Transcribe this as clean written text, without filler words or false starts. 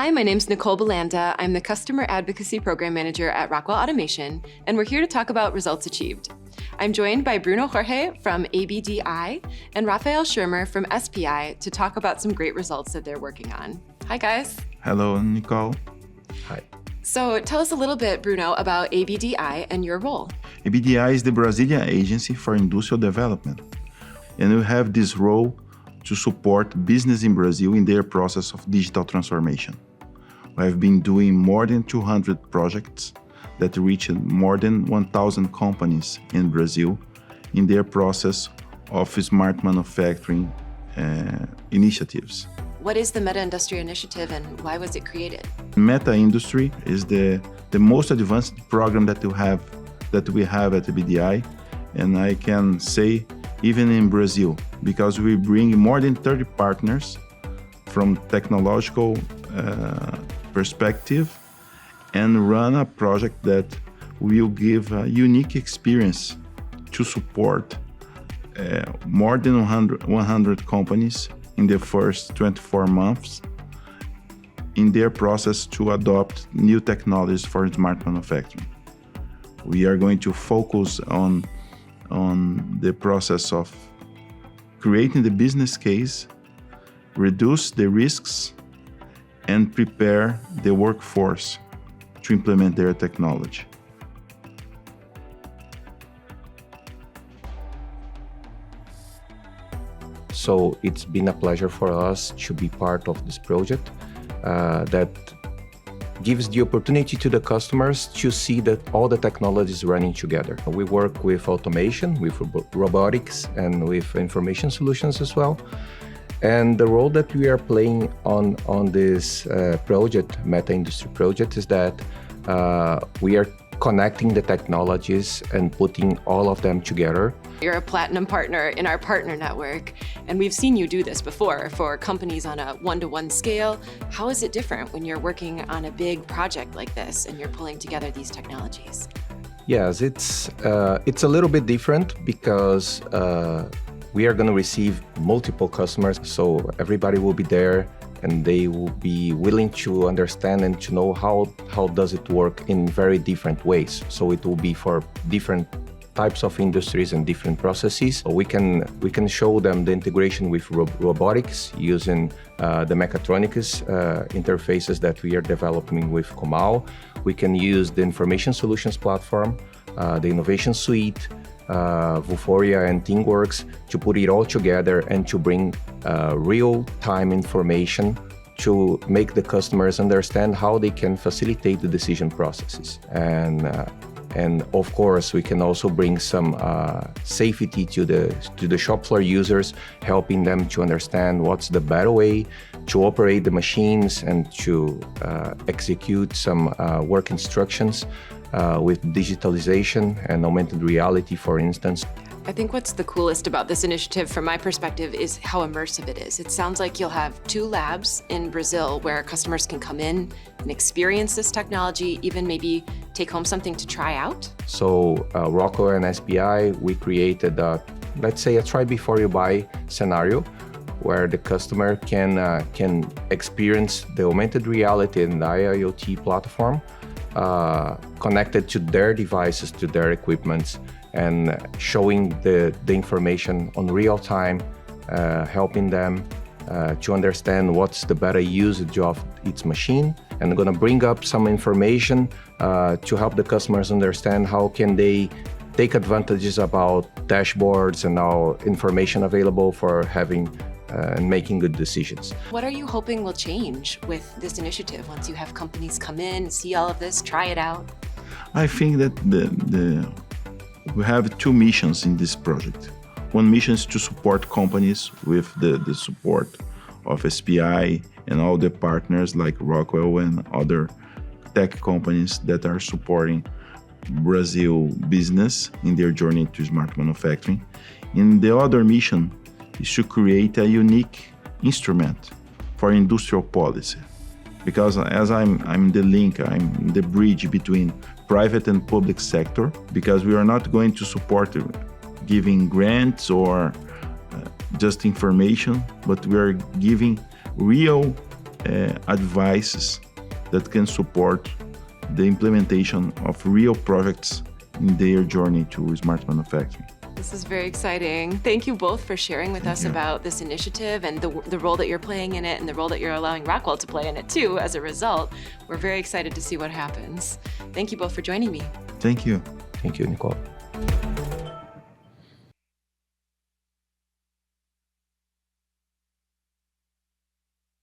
Hi, my name's Nicole Belanda. I'm the Customer Advocacy Program Manager at Rockwell Automation, and we're here to talk about results achieved. I'm joined by Bruno Jorge from ABDI and Rafael Schirmer from SPI to talk about some great results that they're working on. Hi, guys. Hello, Nicole. Hi. So tell us a little bit, Bruno, about ABDI and your role. ABDI is the Brazilian Agency for Industrial Development, and we have this role to support business in Brazil in their process of digital transformation. We have been doing more than 200 projects that reach more than 1,000 companies in Brazil in their process of smart manufacturing initiatives. What is the metaindustria initiative and why was it created? Metaindustria is the most advanced program that we have at ABDI, and I can say even in Brazil, because we bring more than 30 partners from technological perspective and run a project that will give a unique experience to support more than 100 companies in the first 24 months in their process to adopt new technologies for smart manufacturing. We are going to focus on the process of creating the business case, reduce the risks, and prepare the workforce to implement their technology. So it's been a pleasure for us to be part of this project that gives the opportunity to the customers to see that all the technologies running together. We work with automation, with robotics, and with information solutions as well. And the role that we are playing on this project, Meta-Industry project, is that we are connecting the technologies and putting all of them together. You're a platinum partner in our PartnerNetwork, and we've seen you do this before for companies on a one-to-one scale. How is it different when you're working on a big project like this and you're pulling together these technologies? Yes, it's a little bit different because we are going to receive multiple customers, so everybody will be there and they will be willing to understand and to know how does it work in very different ways. So it will be for different types of industries and different processes. We can show them the integration with robotics using the mechatronics interfaces that we are developing with Comau. We can use the information solutions platform, the innovation suite, Vuforia and ThingWorks to put it all together and to bring real-time information to make the customers understand how they can facilitate the decision processes. And of course, we can also bring some safety to the shop floor users, helping them to understand what's the better way to operate the machines and to execute some work instructions with digitalization and augmented reality, for instance. I think what's the coolest about this initiative from my perspective is how immersive it is. It sounds like you'll have 2 labs in Brazil where customers can come in and experience this technology, even maybe take home something to try out. So Rockwell and SPI, we created, let's say, a try before you buy scenario where the customer can experience the augmented reality and the IIoT platform connected to their devices, to their equipments, and showing the information on real time, helping them to understand what's the better usage of its machine, and going to bring up some information to help the customers understand how can they take advantages about dashboards and all information available for having and making good decisions. What are you hoping will change with this initiative once you have companies come in, see all of this, try it out? I think that we have 2 missions in this project. One mission is to support companies with the support of SPI and all the partners like Rockwell and other tech companies that are supporting Brazil business in their journey to smart manufacturing. And the other mission is to create a unique instrument for industrial policy. Because as I'm the link, I'm the bridge between private and public sector, because we are not going to support giving grants or just information, but we are giving real advices that can support the implementation of real projects in their journey to smart manufacturing. This is very exciting. Thank you both for sharing with us about this initiative and the role that you're playing in it and the role that you're allowing Rockwell to play in it too as a result. We're very excited to see what happens. Thank you both for joining me. Thank you. Thank you, Nicole.